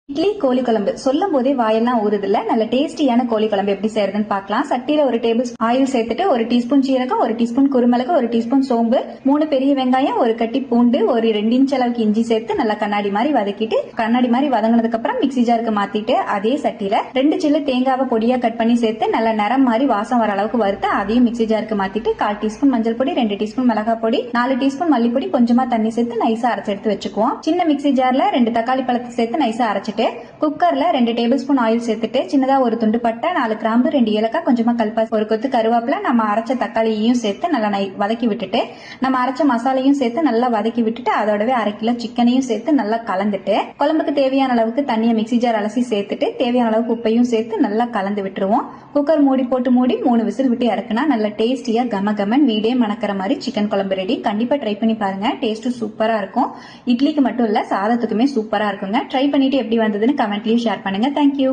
இட்லி கோழி குழம்பு சொல்லும் போதே வாயெல்லாம் ஊறுதுல. நல்ல டேஸ்டியான கோழி குழம்பு எப்படி செய்யறதுன்னு பார்க்கலாம். சட்டியில ஒரு டேபிள் ஆயில் சேர்த்துட்டு 1 டீஸ்பூன் சீரகம், 1 டீஸ்பூன் குருமிளகு, 1 டீஸ்பூன் சோம்பு, 3 பெரிய வெங்காயம், 1 கட்டி பூண்டு, ஒரு 2 இன்ச் அளவுக்கு இஞ்சி சேர்த்து நல்லா கண்ணாடி மாதிரி வதக்கிட்டு கண்ணாடி மாதிரி வதங்கினதுக்கு அப்புறம் மிக்ஸி ஜாருக்கு மாத்திட்டு அதே சட்டியில 2 சில்லு தேங்காவை பொடியா கட் பண்ணி சேர்த்து நல்ல நிறம் மாதிரி வாசம் வர அளவுக்கு வறுத்து அதையும் மிக்ஸி ஜாருக்கு மாத்திட்டு 1/4 டீஸ்பூன் மஞ்சள் பொடி, 2 டீஸ்பூன் மிளகாய் பொடி, 4 டீஸ்பூன் மல்லிப்பொடி, கொஞ்சமா தண்ணி சேர்த்து நைஸா அரைச்சு எடுத்து வச்சுக்குவோம். சின்ன மிக்ஸி ஜார்ல 2 தக்காளி பழத்தை சேர்த்து நைஸா அரைச்சிட்டு குக்கர்ல 2 டேபிள் ஸ்பூன் ஆயில் சேர்த்துட்டு சின்னதா ஒரு துண்டு பட்டை, 4 கிராம்பு, 2 ஏலக்காய், கொஞ்சமா கல்பாசி, ஒரு கொத்து கருவேப்பிலை, நம்ம அரைச்ச தக்காளியையும் சேர்த்து நல்லா வதக்கி விட்டுட்டு நம்ம அரைச்ச மசாலையும் சேர்த்து நல்லா வதக்கி விட்டுட்டு அதோடவே 1/2 கிலோ சிக்கனையும் சேர்த்து நல்லா கலந்துட்டு குழம்புக்கு தேவையான அளவுக்கு தண்ணியை மிக்ஸி ஜார் அலசி சேர்த்துட்டு தேவையான அளவுக்கு உப்பையும் சேர்த்து நல்லா கலந்து விட்டுருவோம். குக்கர் மூடி போட்டு மூடி 3 விசில் விட்டு இறக்குனா நல்ல டேஸ்டியா கமகமன் வீடே மணக்கிற மாதிரி சிக்கன் குழம்பு ரெடி. கண்டிப்பா ட்ரை பண்ணி பாருங்க. டேஸ்ட் சூப்பரா இருக்கும். இட்லிக்கு மட்டும் இல்ல சாதத்துக்குமே சூப்பரா இருக்குங்க. ட்ரை பண்ணிட்டு எப்படி வந்ததுன்னு கமெண்ட்லயும் ஷேர் பண்ணுங்க. தேங்க்யூ.